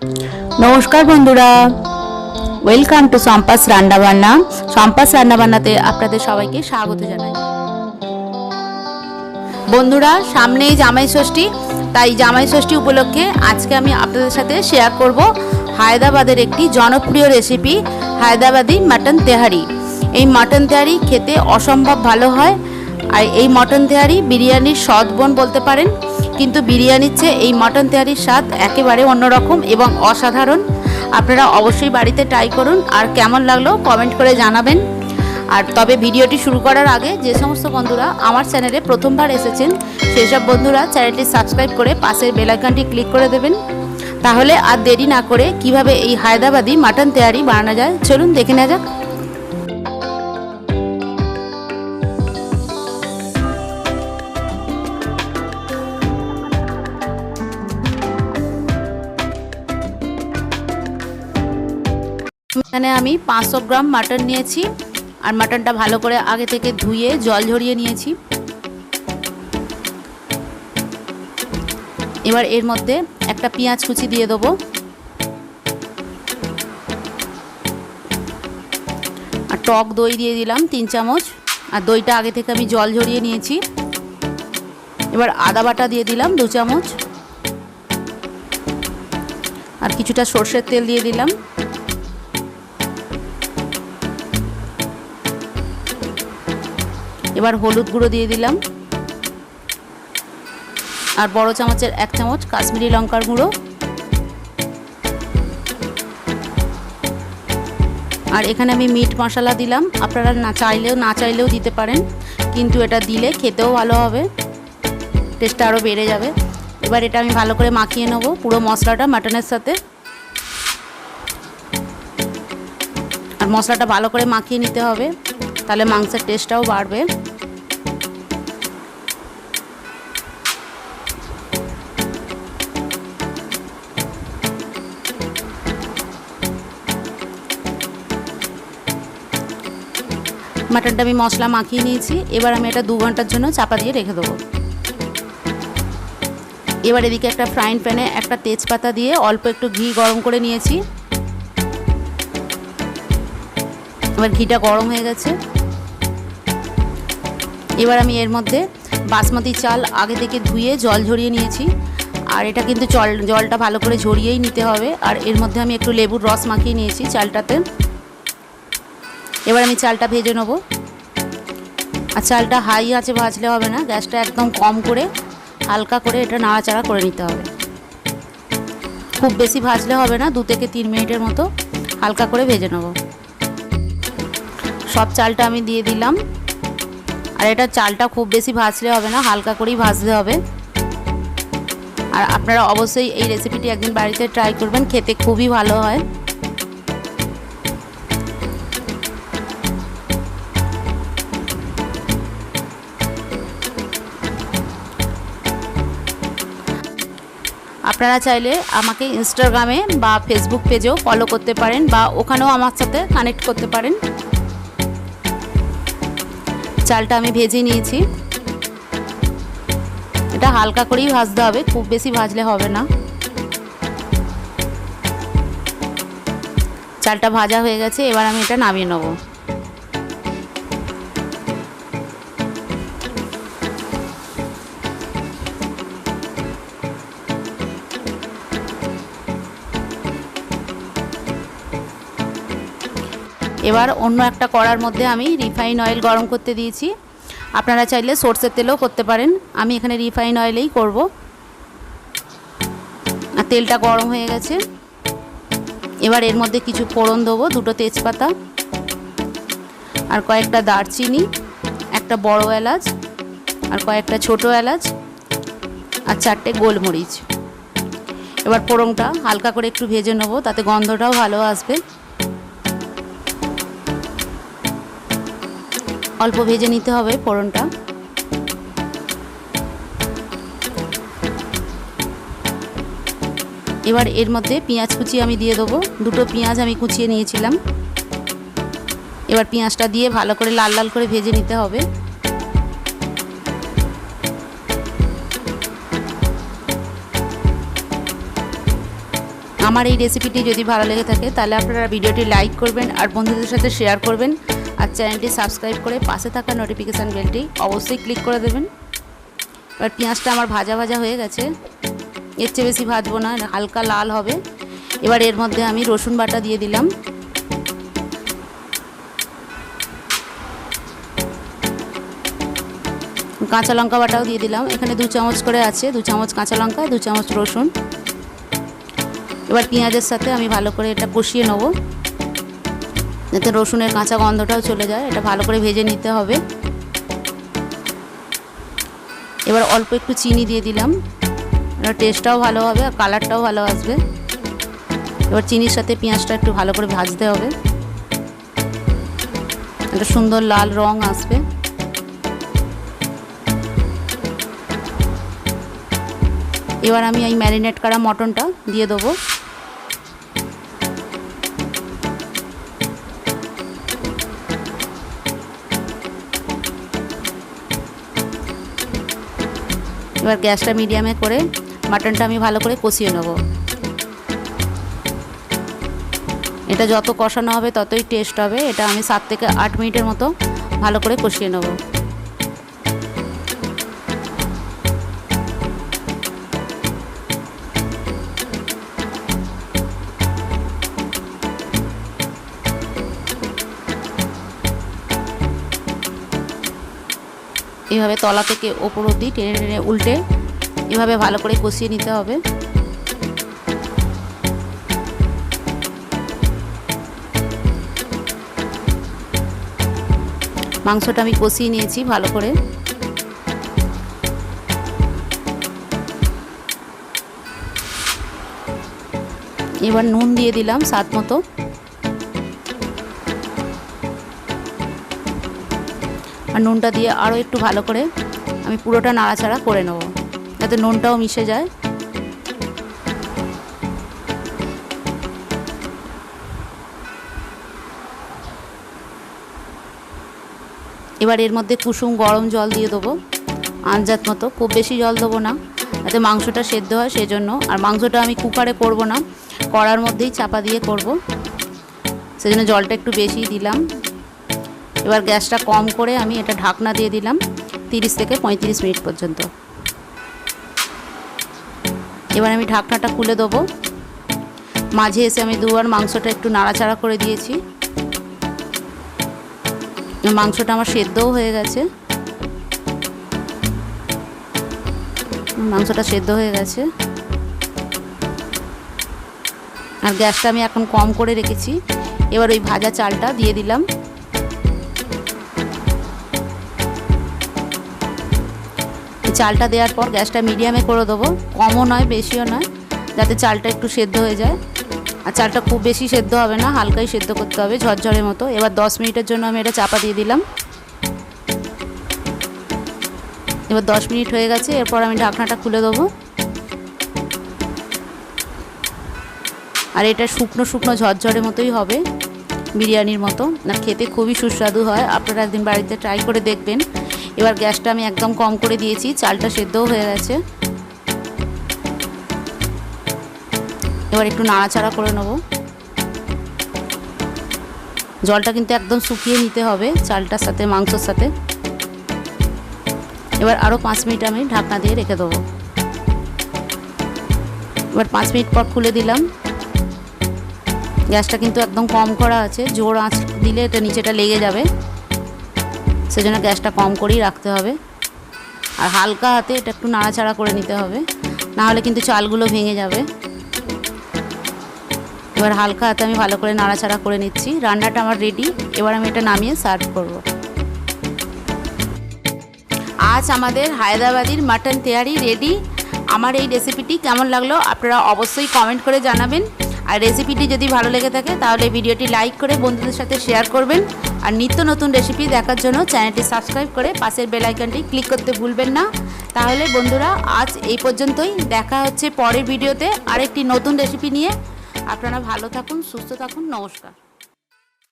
नमस्कार बंधुरा welcome to सम्पास रान्नाबान्ना। सम्पास रान्नाबान्नाते आपनादेर सबाइके स्वागत जानाई। बंधुरा सामनेई जामाई षष्ठी, ताई जामाई षष्ठी उपलक्षे आज के आमी आपनादेर साथे शेयर करब हायद्राबादेर एकटी जनप्रिय रेसिपि हायद्राबादी मटन तेहारी। এই मटन तेहारी खेते असम्भव भालो हय আর এই मटन तेहारी बिरियानिर स्वाद बन बोलते पारेन, किन्तु बिरियानिर চেয়ে এই मटन तेहारिर स्वाद एकेबारे अन्यरकम एवं असाधारण। आपनारा अवश्यई बाड़ीते ट्राई करुन और केमन लागलो कमेंट करे जानाबेन। और तबे भिडियोटी शुरू करार आगे जे समस्त बंधुरा आमार चैनेले प्रथमबार एसेछेन सेई सब बंधुरा चैनेलटी सबस्क्राइब करे पाशेर बेल आइकनटी क्लिक करे देबेन। ताहले आर देरी ना करे किभाबे এই হায়দ্রাবাদি मटन तेहारी बानानो যায় चलुन देखे नेওয়া যাক। এখানে আমি 500 গ্রাম মাটন নিয়েছি আর মাটনটা ভালো করে আগে থেকে ধুয়ে জল ঝরিয়ে নিয়েছি। এবার এর মধ্যে একটা পেঁয়াজ কুচি দিয়ে দেবো আর টক দই দিয়ে দিলাম 3 চামচ আর দইটা আগে থেকে আমি জল ঝরিয়ে নিয়েছি। এবার আদা বাটা দিয়ে দিলাম 2 চামচ আর কিছুটা সরষের তেল দিয়ে দিলাম। এবার হলুদ গুঁড়ো দিয়ে দিলাম আর বড় চামচের 1 চামচ কাশ্মীরি লঙ্কার গুঁড়ো আর এখানে আমি মিট মশলা দিলাম। আপনারা না চাইলেও দিতে পারেন, কিন্তু এটা দিলে খেতেও ভালো হবে, টেস্টটা আরও বেড়ে যাবে। এবার এটা আমি ভালো করে মাখিয়ে নেব পুরো মশলাটা মাটনের সাথে। আর মশলাটা ভালো করে মাখিয়ে নিতে হবে, তাহলে মাংসের টেস্টটাও বাড়বে। মাটনটা আমি মশলা মাখিয়ে নিয়েছি। এবার আমি এটা 2 ঘন্টার জন্য চাপা দিয়ে রেখে দেবো। এবার এদিকে একটা ফ্রাইং প্যানে একটা তেজপাতা দিয়ে অল্প একটু ঘি গরম করে নিয়েছি। এবার ঘিটা গরম হয়ে গেছে। এবার আমি এর মধ্যে বাসমতি চাল আগে থেকে ধুয়ে জল ঝরিয়ে নিয়েছি আর এটা কিন্তু জলটা ভালো করে ঝরিয়েই নিতে হবে। আর এর মধ্যে আমি একটু লেবুর রস মাখিয়ে নিয়েছি চালটাতে। এবার আমি চালটা ভেজে নেব আর চালটা হাই আঁচে ভাজলে হবে না, গ্যাসটা একদম কম করে হালকা করে এটা নাড়াচাড়া করে নিতে হবে। খুব বেশি ভাজলে হবে না, 2 থেকে 3 মিনিটের মতো হালকা করে ভেজে নেব। সব চালটা আমি দিয়ে দিলাম আর এটা চালটা খুব বেশি ভাজলে হবে না, হালকা করেই ভাজতে হবে। আর আপনারা অবশ্যই এই রেসিপিটি একদিন বাড়িতে ট্রাই করবেন, খেতে খুবই ভালো হয়। আপনারা চাইলে আমাকে ইনস্টাগ্রামে বা ফেসবুক পেজেও ফলো করতে পারেন বা ওখানেও আমার সাথে কানেক্ট করতে পারেন। চালটা আমি ভেজে নিয়েছি, এটা হালকা করেই ভাজতে হবে, খুব বেশি ভাজলে হবে না। চালটা ভাজা হয়ে গেছে, এবার আমি এটা নামিয়ে নেব। এবার অন্য একটা কড়ার মধ্যে আমি রিফাইন অয়েল গরম করতে দিয়েছি। আপনারা চাইলে সরষের তেলও করতে পারেন, আমি এখানে রিফাইন অয়েলেই করব। আর তেলটা গরম হয়ে গেছে। এবার এর মধ্যে কিছু ফোড়ন দেবো, 2টো তেজপাতা আর কয়েকটা দারচিনি, একটা বড় এলাচ আর কয়েকটা ছোট এলাচ আর 4টে গোলমরিচ। এবার ফোড়নটা হালকা করে একটু ভেজে নেবো, তাতে গন্ধটাও ভালো আসবে। অল্প ভেজে নিতে হবে ফোড়নটা। এবার এর মধ্যে পেঁয়াজ কুচি আমি দিয়ে দেবো, 2টো পেঁয়াজ আমি কুচিয়ে নিয়েছিলাম। এবার পেঁয়াজটা দিয়ে ভালো করে লাল লাল করে ভেজে নিতে হবে। আমার এই রেসিপিটি যদি ভালো লেগে থাকে তাহলে আপনারা ভিডিওটি লাইক করবেন আর বন্ধুদের সাথে শেয়ার করবেন আর চ্যানেলটি সাবস্ক্রাইব করে পাশে থাকা নোটিফিকেশান বেলটি অবশ্যই ক্লিক করে দেবেন। এবার পেঁয়াজটা আমার ভাজা ভাজা হয়ে গেছে, এর চেয়ে বেশি ভাজবো না, হালকা লাল হবে। এবার এর মধ্যে আমি রসুন বাটা দিয়ে দিলাম, কাঁচা লঙ্কা বাটাও দিয়ে দিলাম। এখানে 2 চামচ করে আছে, 2 চামচ কাঁচা লঙ্কা, 2 চামচ রসুন। এবার পেঁয়াজের সাথে আমি ভালো করে এটা কষিয়ে নেব, যাতে রসুনের কাঁচা গন্ধটাও চলে যায়। এটা ভালো করে ভেজে নিতে হবে। এবার অল্প একটু চিনি দিয়ে দিলাম, এটা টেস্টটাও ভালো হবে আর কালারটাও ভালো আসবে। এবার চিনির সাথে পেঁয়াজটা একটু ভালো করে ভাজতে হবে, একটা সুন্দর লাল রং আসবে। এবার আমি এই ম্যারিনেট করা মটনটা দিয়ে দেবো। এবার গ্যাসটা মিডিয়ামে করে মাটনটা আমি ভালো করে কষিয়ে নেব। এটা যত কষানো হবে ততই টেস্ট হবে। এটা আমি 7 থেকে 8 মিনিটের মতো ভালো করে কষিয়ে নেব। এভাবে তলা থেকে ওপর অবধি টেনে টেনে উল্টে এভাবে ভালো করে কষিয়ে নিতে হবে। মাংসটা আমি কষিয়ে নিয়েছি ভালো করে। এবার নুন দিয়ে দিলাম স্বাদ মতো। আর নুনটা দিয়ে আরও একটু ভালো করে আমি পুরোটা নাড়াচাড়া করে নেব, যাতে নুনটাও মিশে যায়। এবার এর মধ্যে কুসুম গরম জল দিয়ে দেবো আন্দাজ মতো, খুব বেশি জল দেবো না, যাতে মাংসটা সেদ্ধ হয় সেজন্য। আর মাংসটা আমি কুকারে করব না, কড়ার মধ্যেই চাপা দিয়ে করব, সেজন্য জলটা একটু বেশি দিলাম। এবার গ্যাসটা কম করে আমি এটা ঢাকনা দিয়ে দিলাম 30 থেকে 35 মিনিট পর্যন্ত। এবার আমি ঢাকনাটা খুলে দেবো। মাঝে এসে আমি 2বার মাংসটা একটু নাড়াচাড়া করে দিয়েছি। মাংসটা আমার সেদ্ধও হয়ে গেছে, মাংসটা সেদ্ধ হয়ে গেছে। আর গ্যাসটা আমি এখন কম করে রেখেছি। এবার ওই ভাজা চালটা দিয়ে দিলাম। চালটা দেওয়ার পর গ্যাসটা মিডিয়ামে করে দেবো, কমও নয় বেশিও নয়, যাতে চালটা একটু সেদ্ধ হয়ে যায়। আর চালটা খুব বেশি সেদ্ধ হবে না, হালকাই সেদ্ধ করতে হবে, ঝরঝরের মতো। এবার 10 মিনিটের জন্য আমি এটা চাপা দিয়ে দিলাম। এবার 10 মিনিট হয়ে গেছে। এরপর আমি ঢাকনাটা খুলে দেবো। আর এটা শুকনো শুকনো ঝরঝরের মতোই হবে, বিরিয়ানির মতো। না, খেতে খুবই সুস্বাদু হয়, আপনারা একদিন বাড়িতে ট্রাই করে দেখবেন। এবার গ্যাসটা আমি একদম কম করে দিয়েছি, চালটা সেদ্ধও হয়ে গেছে। এবার একটু নাড়াচাড়া করে নেব। জলটা কিন্তু একদম শুকিয়ে নিতে হবে চালটার সাথে, মাংসর সাথে। এবার আরও 5 মিনিট আমি ঢাকনা দিয়ে রেখে দেবো। এবার 5 মিনিট পর খুলে দিলাম। গ্যাসটা কিন্তু একদম কম করা আছে, জোর আঁচ দিলে এটা নিচেটা লেগে যাবে, সেজন্য গ্যাসটা কম করেই রাখতে হবে। আর হালকা হাতে এটা একটু নাড়াচাড়া করে নিতে হবে, না হলে কিন্তু চালগুলো ভেঙে যাবে। এবার হালকা হাতে আমি ভালো করে নাড়াচাড়া করে নিচ্ছি। রান্নাটা আমার রেডি। এবার আমি এটা নামিয়ে সার্ভ করব। আজ আমাদের হায়দ্রাবাদির মাটন তেহারি রেডি। আমার এই রেসিপিটি কেমন লাগলো আপনারা অবশ্যই কমেন্ট করে জানাবেন। আর রেসিপিটি যদি ভালো লেগে থাকে তাহলে ভিডিওটি লাইক করে বন্ধুদের সাথে শেয়ার করবেন। আর নিত্য নতুন রেসিপি দেখার জন্য চ্যানেলটি সাবস্ক্রাইব করে পাশের বেল আইকনটি ক্লিক করতে ভুলবেন না। তাহলে বন্ধুরা আজ এই পর্যন্তই, দেখা হচ্ছে পরের ভিডিওতে আরেকটি নতুন রেসিপি নিয়ে। আপনারা ভালো থাকুন, সুস্থ থাকুন, নমস্কার।